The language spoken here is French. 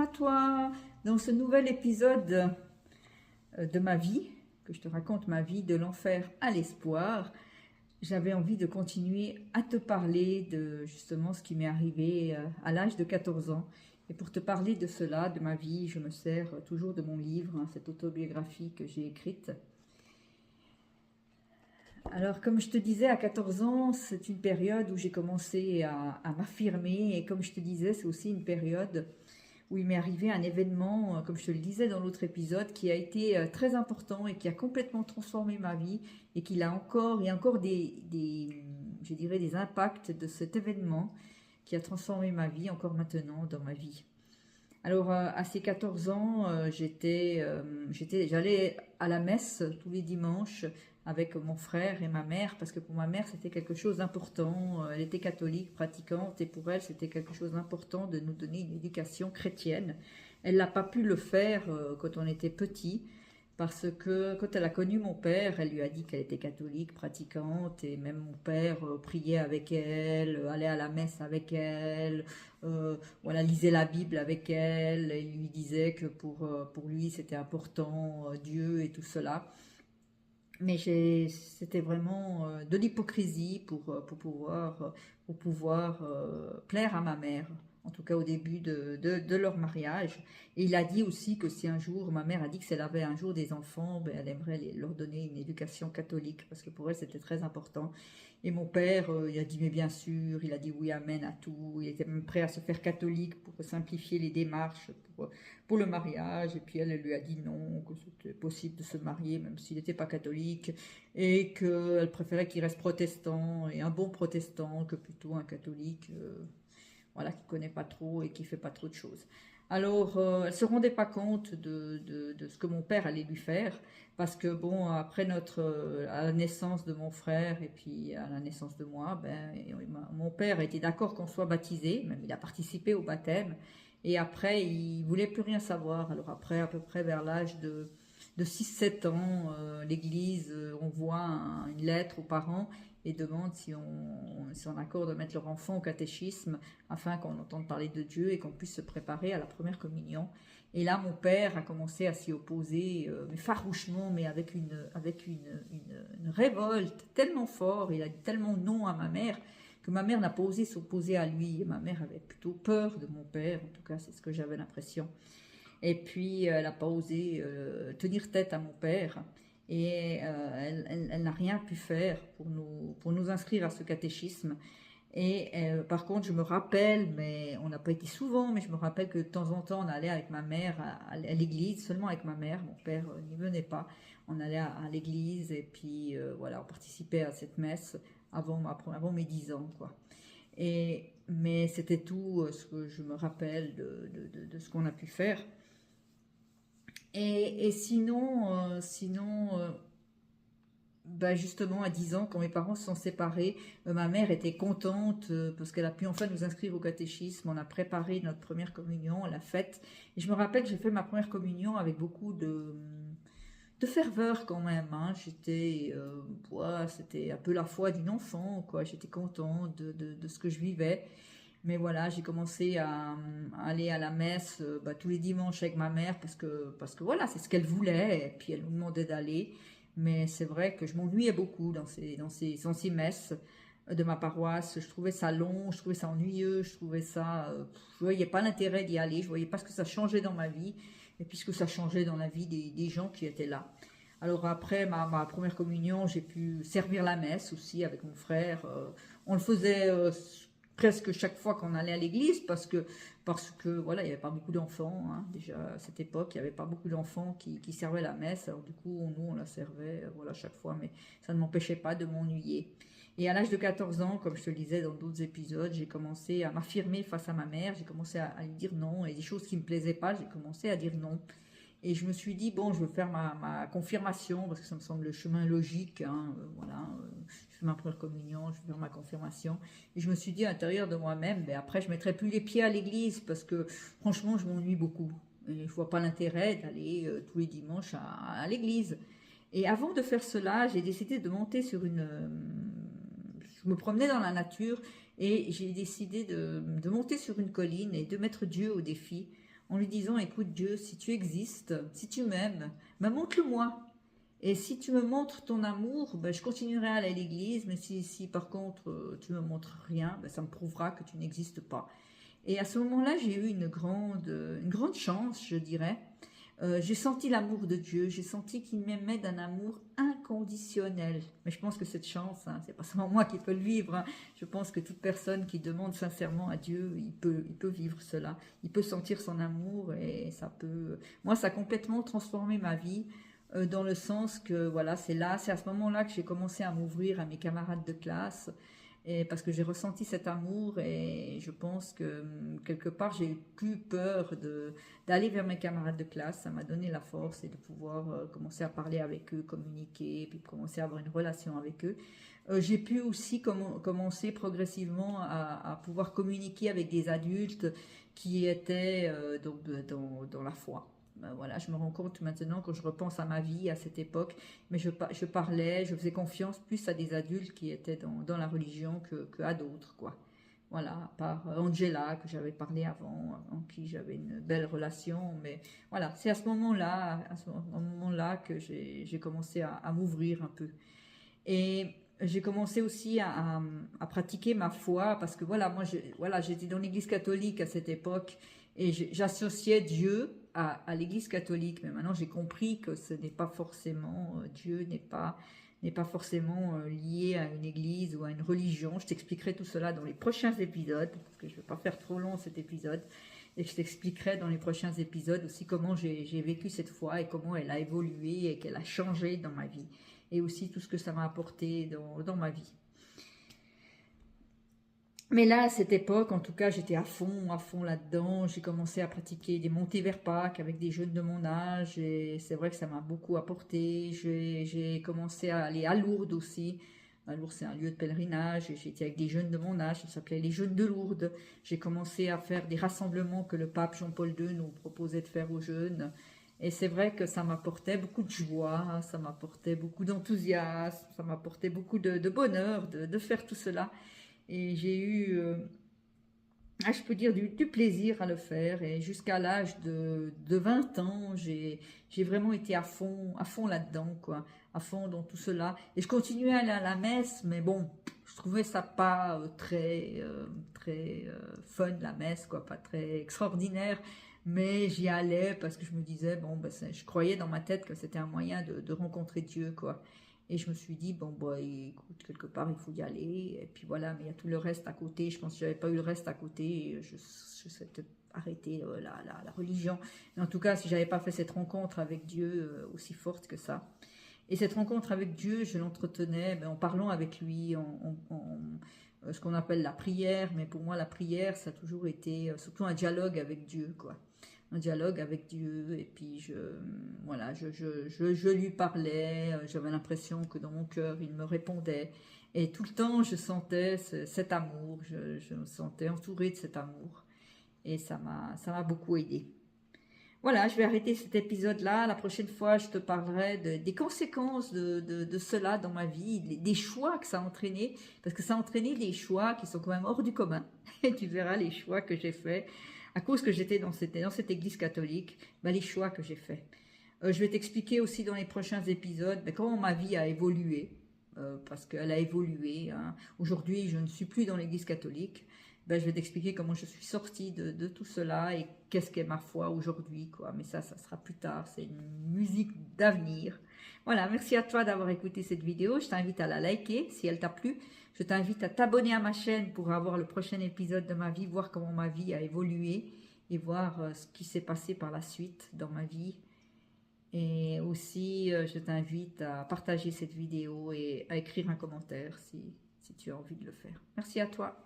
à toi dans ce nouvel épisode de ma vie, que je te raconte ma vie de l'enfer à l'espoir. J'avais envie de continuer à te parler de justement ce qui m'est arrivé à l'âge de 14 ans. Et pour te parler de cela, de ma vie, je me sers toujours de mon livre, cette autobiographie que j'ai écrite. Alors, comme je te disais, à 14 ans, c'est une période où j'ai commencé à m'affirmer. Et comme je te disais, c'est aussi une période où il m'est arrivé un événement, comme je te le disais dans l'autre épisode, qui a été très important et qui a complètement transformé ma vie et il y a encore je dirais, des impacts de cet événement qui a transformé ma vie encore maintenant dans ma vie. Alors, à ces 14 ans, j'allais à la messe tous les dimanches avec mon frère et ma mère, parce que pour ma mère, c'était quelque chose d'important. Elle était catholique, pratiquante, et pour elle, c'était quelque chose d'important de nous donner une éducation chrétienne. Elle n'a pas pu le faire quand on était petit, parce que quand elle a connu mon père, elle lui a dit qu'elle était catholique, pratiquante, et même mon père priait avec elle, allait à la messe avec elle, voilà, lisait la Bible avec elle, et lui disait que pour lui c'était important, Dieu et tout cela. Mais c'était vraiment de l'hypocrisie pour pouvoir plaire à ma mère, en tout cas au début de leur mariage. Et il a dit aussi que si un jour, ma mère a dit que si elle avait un jour des enfants, ben, elle aimerait leur donner une éducation catholique, parce que pour elle c'était très important. Et mon père, il a dit mais bien sûr, il a dit oui, amen à tout. Il était même prêt à se faire catholique pour simplifier les démarches pour le mariage. Et puis elle lui a dit non, que c'était possible de se marier même s'il n'était pas catholique, et qu'elle préférait qu'il reste protestant, et un bon protestant, que plutôt un catholique voilà, qui ne connaît pas trop et qui ne fait pas trop de choses. Alors, elle ne se rendait pas compte de ce que mon père allait lui faire, parce que, bon, après à la naissance de mon frère et puis à la naissance de moi, ben, mon père était d'accord qu'on soit baptisé, même il a participé au baptême, et après, il ne voulait plus rien savoir. Alors après, à peu près vers l'âge de 6-7 ans, l'église envoie une lettre aux parents et demande si on accorde de mettre leur enfant au catéchisme afin qu'on entende parler de Dieu et qu'on puisse se préparer à la première communion. Et là, mon père a commencé à s'y opposer, mais farouchement, mais avec une révolte tellement forte. Il a dit tellement non à ma mère que ma mère n'a pas osé s'opposer à lui. Et ma mère avait plutôt peur de mon père, en tout cas, c'est ce que j'avais l'impression. Et puis, elle n'a pas osé tenir tête à mon père. Et elle n'a rien pu faire pour nous inscrire à ce catéchisme. Et par contre, je me rappelle, mais on n'a pas été souvent, mais je me rappelle que de temps en temps, on allait avec ma mère à l'église, seulement avec ma mère. Mon père n'y venait pas. On allait à l'église et puis voilà, on participait à cette messe avant mes 10 ans, quoi. Mais c'était tout ce que je me rappelle de ce qu'on a pu faire. Et sinon, bah justement, à 10 ans, quand mes parents se sont séparés, ma mère était contente parce qu'elle a pu enfin nous inscrire au catéchisme. On a préparé notre première communion, on l'a faite. Et je me rappelle que j'ai fait ma première communion avec beaucoup de ferveur quand même. Hein. C'était un peu la foi d'une enfant, quoi. J'étais contente de ce que je vivais. Mais voilà, j'ai commencé à aller à la messe tous les dimanches avec ma mère parce que voilà, c'est ce qu'elle voulait. Et puis elle nous demandait d'aller. Mais c'est vrai que je m'ennuyais beaucoup dans ces messes de ma paroisse. Je trouvais ça long, je trouvais ça ennuyeux, je voyais pas l'intérêt d'y aller, je voyais pas ce que ça changeait dans ma vie et puis ce que ça changeait dans la vie des gens qui étaient là. Alors après ma première communion, j'ai pu servir la messe aussi avec mon frère. On le faisait presque chaque fois qu'on allait à l'église parce que voilà, il n'y avait pas beaucoup d'enfants, hein. Déjà à cette époque, il n'y avait pas beaucoup d'enfants qui servaient la messe. Alors du coup, nous, on la servait voilà, chaque fois, mais ça ne m'empêchait pas de m'ennuyer. Et à l'âge de 14 ans, comme je te le disais dans d'autres épisodes, j'ai commencé à m'affirmer face à ma mère, j'ai commencé à lui dire non, et des choses qui ne me plaisaient pas, j'ai commencé à dire non. Et je me suis dit, bon, je veux faire ma confirmation, parce que ça me semble le chemin logique, hein, voilà, je fais ma première communion, je vais faire ma confirmation. Et je me suis dit à l'intérieur de moi-même, ben après, je ne mettrai plus les pieds à l'église, parce que franchement, je m'ennuie beaucoup. Et je ne vois pas l'intérêt d'aller tous les dimanches à l'église. Et avant de faire cela, j'ai décidé de monter sur je me promenais dans la nature, et j'ai décidé de monter sur une colline et de mettre Dieu au défi, en lui disant, écoute Dieu, si tu existes, si tu m'aimes, ben montre-le-moi. Et si tu me montres ton amour, ben je continuerai à aller à l'église, mais si par contre tu me montres rien, ben ça me prouvera que tu n'existes pas. Et à ce moment-là, j'ai eu une grande chance, je dirais. J'ai senti l'amour de Dieu, j'ai senti qu'il m'aimait d'un amour inconditionnel. Mais je pense que cette chance, hein, c'est pas seulement moi qui peux le vivre. Hein. Je pense que toute personne qui demande sincèrement à Dieu, il peut vivre cela. Il peut sentir son amour et ça peut. Moi, ça a complètement transformé ma vie dans le sens que voilà, c'est à ce moment-là que j'ai commencé à m'ouvrir à mes camarades de classe. Et parce que j'ai ressenti cet amour et je pense que quelque part j'ai eu plus peur d'aller vers mes camarades de classe. Ça m'a donné la force et de pouvoir commencer à parler avec eux, communiquer, puis commencer à avoir une relation avec eux. J'ai pu aussi commencer progressivement à pouvoir communiquer avec des adultes qui étaient dans la foi. Ben voilà, je me rends compte maintenant quand je repense à ma vie à cette époque, mais je parlais, je faisais confiance plus à des adultes qui étaient dans la religion que à d'autres, quoi. Voilà, à part Angela que j'avais parlé avant, en qui j'avais une belle relation, mais voilà, c'est à ce moment-là que j'ai commencé à m'ouvrir un peu. Et j'ai commencé aussi à pratiquer ma foi parce que voilà, voilà, j'étais dans l'église catholique à cette époque et j'associais Dieu à l'église catholique. Mais maintenant, j'ai compris que ce n'est pas forcément, Dieu n'est pas forcément lié à une église ou à une religion. Je t'expliquerai tout cela dans les prochains épisodes parce que je ne vais pas faire trop long cet épisode. Et je t'expliquerai dans les prochains épisodes aussi comment j'ai vécu cette foi et comment elle a évolué et qu'elle a changé dans ma vie. Et aussi tout ce que ça m'a apporté dans ma vie. Mais là, à cette époque, en tout cas, j'étais à fond là-dedans. J'ai commencé à pratiquer des montées vers Pâques avec des jeunes de mon âge. Et c'est vrai que ça m'a beaucoup apporté. J'ai commencé à aller à Lourdes aussi. Lourdes, c'est un lieu de pèlerinage. J'étais avec des jeunes de mon âge. Ça s'appelait les Jeunes de Lourdes. J'ai commencé à faire des rassemblements que le pape Jean-Paul II nous proposait de faire aux jeunes. Et c'est vrai que ça m'apportait beaucoup de joie, ça m'apportait beaucoup d'enthousiasme, ça m'apportait beaucoup de bonheur de faire tout cela. Et j'ai eu, je peux dire, du plaisir à le faire. Et jusqu'à l'âge de 20 ans, j'ai vraiment été à fond là-dedans, quoi, à fond dans tout cela. Et je continuais à aller à la messe, mais bon, je trouvais ça pas très fun, la messe, quoi, pas très extraordinaire. Mais j'y allais parce que je me disais, bon, ben, je croyais dans ma tête que c'était un moyen de rencontrer Dieu, quoi. Et je me suis dit, bon, bah, écoute, quelque part, il faut y aller. Et puis voilà, mais il y a tout le reste à côté. Je pense que si je n'avais pas eu le reste à côté, je serais peut-être arrêté la religion. Mais en tout cas, si je n'avais pas fait cette rencontre avec Dieu aussi forte que ça. Et cette rencontre avec Dieu, je l'entretenais en parlant avec lui, ce qu'on appelle la prière. Mais pour moi, la prière, ça a toujours été surtout un dialogue avec Dieu, quoi. Un dialogue avec Dieu, et puis voilà, je lui parlais, j'avais l'impression que dans mon cœur, il me répondait, et tout le temps, je sentais cet amour, je me sentais entourée de cet amour, et ça m'a beaucoup aidé. Voilà, je vais arrêter cet épisode-là. La prochaine fois, je te parlerai des conséquences de cela dans ma vie, des choix que ça a entraîné, parce que ça a entraîné des choix qui sont quand même hors du commun, et tu verras les choix que j'ai faits à cause que j'étais dans cette église catholique, les choix que j'ai faits. Je vais t'expliquer aussi dans les prochains épisodes comment ma vie a évolué, parce qu'elle a évolué. Hein. Aujourd'hui, je ne suis plus dans l'église catholique. Je vais t'expliquer comment je suis sortie de tout cela et qu'est-ce qu'est ma foi aujourd'hui, quoi. Mais ça sera plus tard. C'est une musique d'avenir. Voilà, merci à toi d'avoir écouté cette vidéo. Je t'invite à la liker si elle t'a plu. Je t'invite à t'abonner à ma chaîne pour avoir le prochain épisode de ma vie, voir comment ma vie a évolué et voir ce qui s'est passé par la suite dans ma vie. Et aussi, je t'invite à partager cette vidéo et à écrire un commentaire si tu as envie de le faire. Merci à toi.